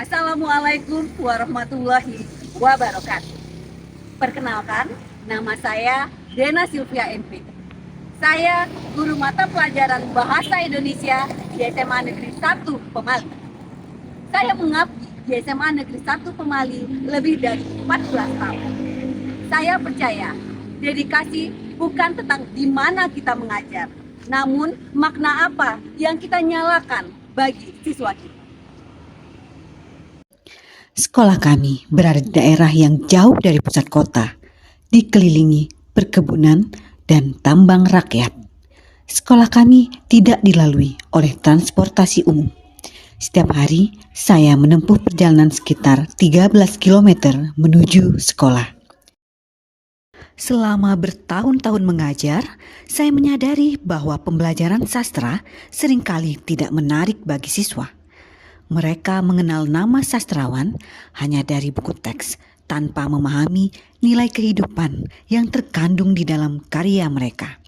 Assalamualaikum warahmatullahi wabarakatuh. Perkenalkan, nama saya Dena Sylvia MP. Saya guru mata pelajaran Bahasa Indonesia di SMA Negeri 1 Pemali. Saya mengabdi di SMA Negeri 1 Pemali lebih dari 14 tahun. Saya percaya, dedikasi bukan tentang di mana kita mengajar, namun makna apa yang kita nyalakan bagi siswa kita. Sekolah kami berada di daerah yang jauh dari pusat kota, dikelilingi perkebunan dan tambang rakyat. Sekolah kami tidak dilalui oleh transportasi umum. Setiap hari saya menempuh perjalanan sekitar 13 km menuju sekolah. Selama bertahun-tahun mengajar, saya menyadari bahwa pembelajaran sastra seringkali tidak menarik bagi siswa. Mereka mengenal nama sastrawan hanya dari buku teks tanpa memahami nilai kehidupan yang terkandung di dalam karya mereka.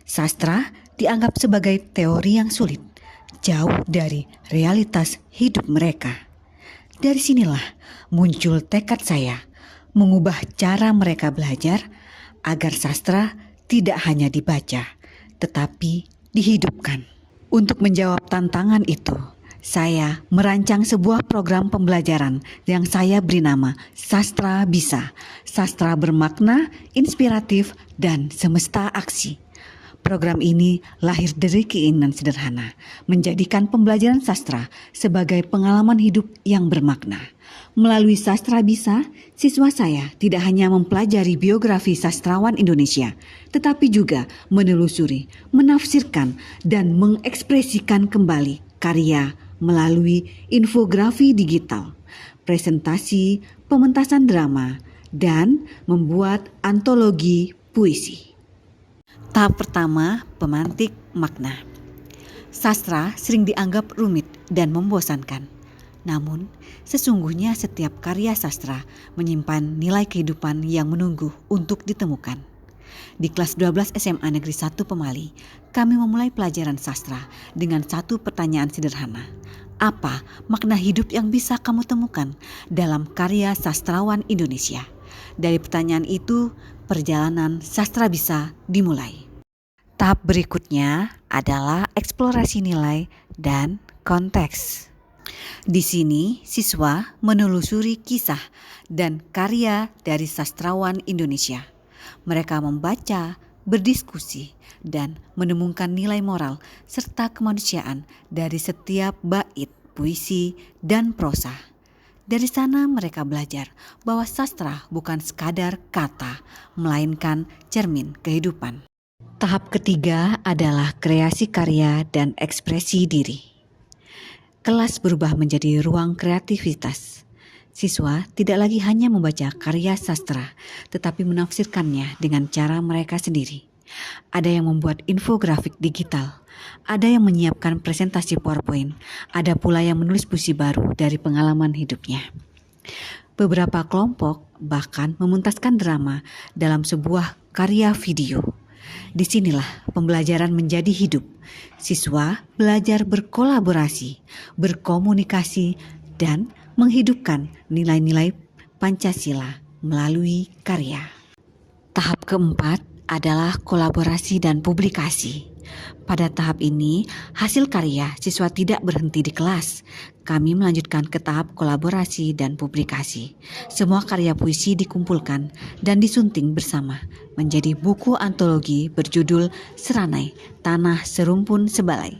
Sastra dianggap sebagai teori yang sulit, jauh dari realitas hidup mereka. Dari sinilah muncul tekad saya mengubah cara mereka belajar agar sastra tidak hanya dibaca, tetapi dihidupkan. Untuk menjawab tantangan itu, saya merancang sebuah program pembelajaran yang saya beri nama Sastra Bisa. Sastra bermakna, inspiratif, dan semesta aksi. Program ini lahir dari keinginan sederhana, menjadikan pembelajaran sastra sebagai pengalaman hidup yang bermakna. Melalui Sastra Bisa, siswa saya tidak hanya mempelajari biografi sastrawan Indonesia, tetapi juga menelusuri, menafsirkan, dan mengekspresikan kembali karya melalui infografi digital, presentasi, pementasan drama, dan membuat antologi puisi. Tahap pertama, pemantik makna. Sastra sering dianggap rumit dan membosankan. Namun, sesungguhnya setiap karya sastra menyimpan nilai kehidupan yang menunggu untuk ditemukan. Di kelas 12 SMA Negeri 1 Pemali, kami memulai pelajaran sastra dengan satu pertanyaan sederhana. Apa makna hidup yang bisa kamu temukan dalam karya sastrawan Indonesia? Dari pertanyaan itu, perjalanan Sastra Bisa dimulai. Tahap berikutnya adalah eksplorasi nilai dan konteks. Di sini, siswa menelusuri kisah dan karya dari sastrawan Indonesia. Mereka membaca, berdiskusi, dan menemukan nilai moral serta kemanusiaan dari setiap bait, puisi, dan prosa. Dari sana mereka belajar bahwa sastra bukan sekadar kata, melainkan cermin kehidupan. Tahap ketiga adalah kreasi karya dan ekspresi diri. Kelas berubah menjadi ruang kreativitas. Siswa tidak lagi hanya membaca karya sastra, tetapi menafsirkannya dengan cara mereka sendiri. Ada yang membuat infografik digital, ada yang menyiapkan presentasi PowerPoint, ada pula yang menulis puisi baru dari pengalaman hidupnya. Beberapa kelompok bahkan memuntaskan drama dalam sebuah karya video. Disinilah pembelajaran menjadi hidup. Siswa belajar berkolaborasi, berkomunikasi, dan menghidupkan nilai-nilai Pancasila melalui karya. Tahap keempat adalah kolaborasi dan publikasi. Pada tahap ini, hasil karya siswa tidak berhenti di kelas. Kami melanjutkan ke tahap kolaborasi dan publikasi. Semua karya puisi dikumpulkan dan disunting bersama menjadi buku antologi berjudul Seranai, Tanah Serumpun Sebalai.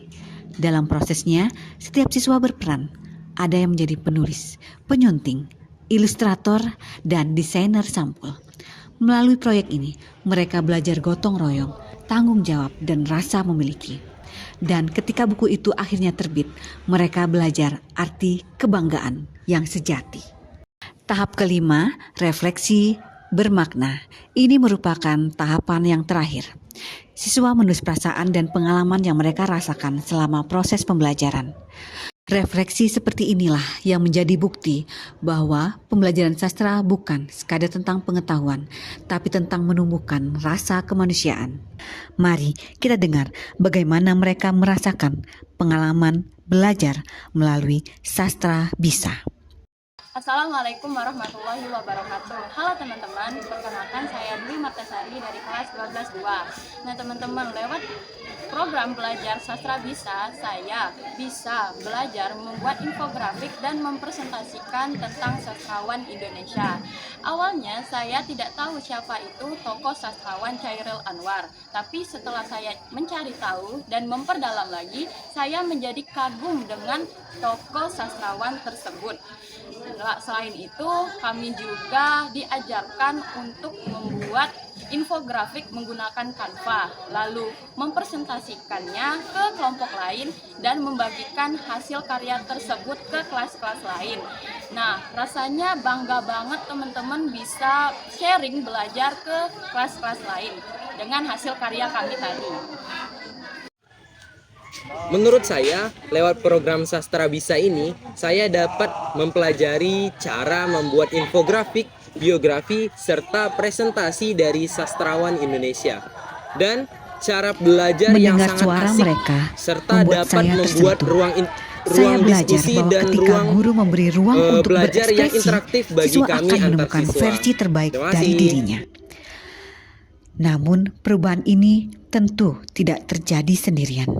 Dalam prosesnya, setiap siswa berperan. Ada yang menjadi penulis, penyunting, ilustrator, dan desainer sampul. Melalui proyek ini, mereka belajar gotong royong, tanggung jawab, dan rasa memiliki. Dan ketika buku itu akhirnya terbit, mereka belajar arti kebanggaan yang sejati. Tahap kelima, refleksi bermakna. Ini merupakan tahapan yang terakhir. Siswa menulis perasaan dan pengalaman yang mereka rasakan selama proses pembelajaran. Refleksi seperti inilah yang menjadi bukti bahwa pembelajaran sastra bukan sekadar tentang pengetahuan, tapi tentang menumbuhkan rasa kemanusiaan. Mari kita dengar bagaimana mereka merasakan pengalaman belajar melalui Sastra Bisa. Assalamualaikum warahmatullahi wabarakatuh. Halo teman-teman, perkenalkan saya Dwi Martasari dari kelas 12-2. Nah teman-teman, lewat program belajar sastra bisa, saya bisa belajar membuat infografik dan mempresentasikan tentang sastrawan Indonesia. Awalnya saya tidak tahu siapa itu tokoh sastrawan Chairil Anwar, tapi setelah saya mencari tahu dan memperdalam lagi, saya menjadi kagum dengan tokoh sastrawan tersebut. Selain itu, kami juga diajarkan untuk membuat infografik menggunakan Canva, lalu mempresentasikannya ke kelompok lain dan membagikan hasil karya tersebut ke kelas-kelas lain. Nah, rasanya bangga banget teman-teman bisa sharing belajar ke kelas-kelas lain dengan hasil karya kami tadi. Menurut saya, lewat program Sastra Bisa ini, saya dapat mempelajari cara membuat infografik, biografi, serta presentasi dari sastrawan Indonesia. Dan cara belajar yang Mendengar sangat suara asik, mereka serta membuat dapat saya membuat tersentuh. ruang Saya belajar diskusi bahwa dan ketika ruang guru memberi ruang untuk belajar yang berekspresi, interaktif bagi siswa kami akan antar menemukan siswa. versi terbaik Terima dari kasih. dirinya. Namun, perubahan ini tentu tidak terjadi sendirian.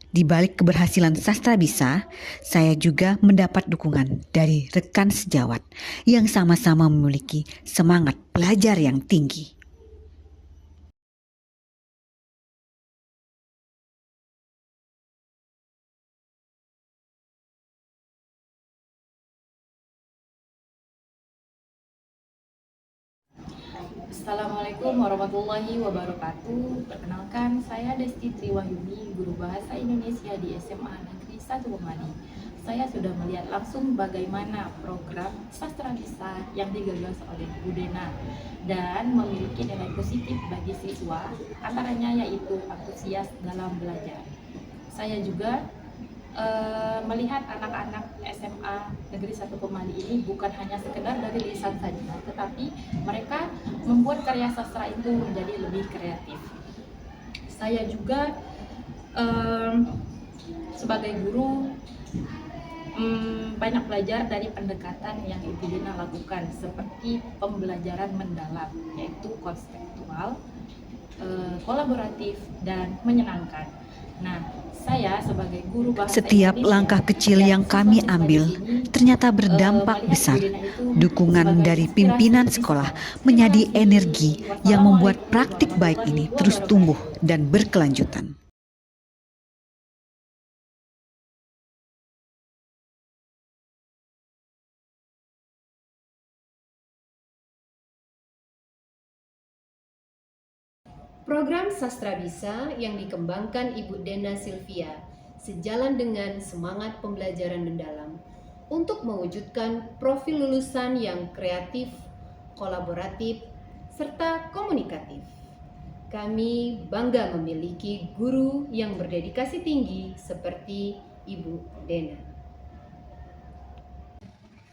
Di balik keberhasilan Sastra Bisa, saya juga mendapat dukungan dari rekan sejawat yang sama-sama memiliki semangat belajar yang tinggi. Assalamualaikum warahmatullahi wabarakatuh. Perkenalkan, saya Desti Triwahyuni, guru bahasa Indonesia di SMA Negeri 1 Pemali. Saya sudah melihat langsung bagaimana program Sastra Bisa yang digagas oleh Bu Dena dan memiliki nilai positif bagi siswa, antaranya yaitu antusias dalam belajar. Saya juga melihat anak-anak SMA Negeri 1 Pemali ini bukan hanya sekedar dari lisan saja, tetapi mereka membuat karya sastra itu menjadi lebih kreatif. Saya juga sebagai guru banyak belajar dari pendekatan yang Ibu Dina lakukan, seperti pembelajaran mendalam, yaitu konseptual, kolaboratif, dan menyenangkan. Nah, saya sebagai guru bahasa Setiap Indonesia langkah kecil yang kami ambil ternyata berdampak besar. Dukungan dari pimpinan sekolah menjadi energi yang membuat praktik baik ini terus tumbuh dan berkelanjutan. Program Sastra Bisa yang dikembangkan Ibu Dena Sylvia sejalan dengan semangat pembelajaran mendalam untuk mewujudkan profil lulusan yang kreatif, kolaboratif, serta komunikatif. Kami bangga memiliki guru yang berdedikasi tinggi seperti Ibu Dena.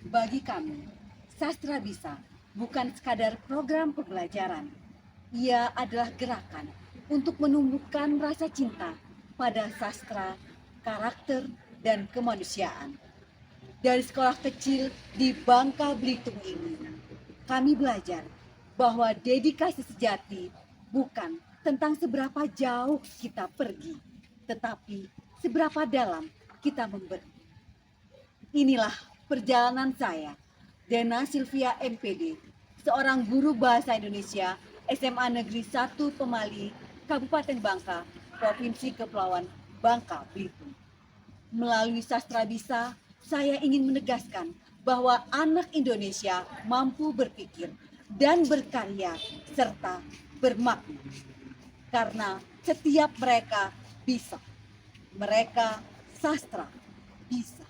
Bagi kami, Sastra Bisa bukan sekadar program pembelajaran. Ia adalah gerakan untuk menumbuhkan rasa cinta pada sastra, karakter, dan kemanusiaan. Dari sekolah kecil di Bangka Belitung ini, kami belajar bahwa dedikasi sejati bukan tentang seberapa jauh kita pergi, tetapi seberapa dalam kita memberi. Inilah perjalanan saya, Dena Sylvia MPD, seorang guru bahasa Indonesia SMA Negeri 1 Pemali, Kabupaten Bangka, Provinsi Kepulauan Bangka Belitung. Melalui Sastra Bisa, saya ingin menegaskan bahwa anak Indonesia mampu berpikir dan berkarya serta bermakna. Karena setiap mereka bisa. Mereka sastra bisa.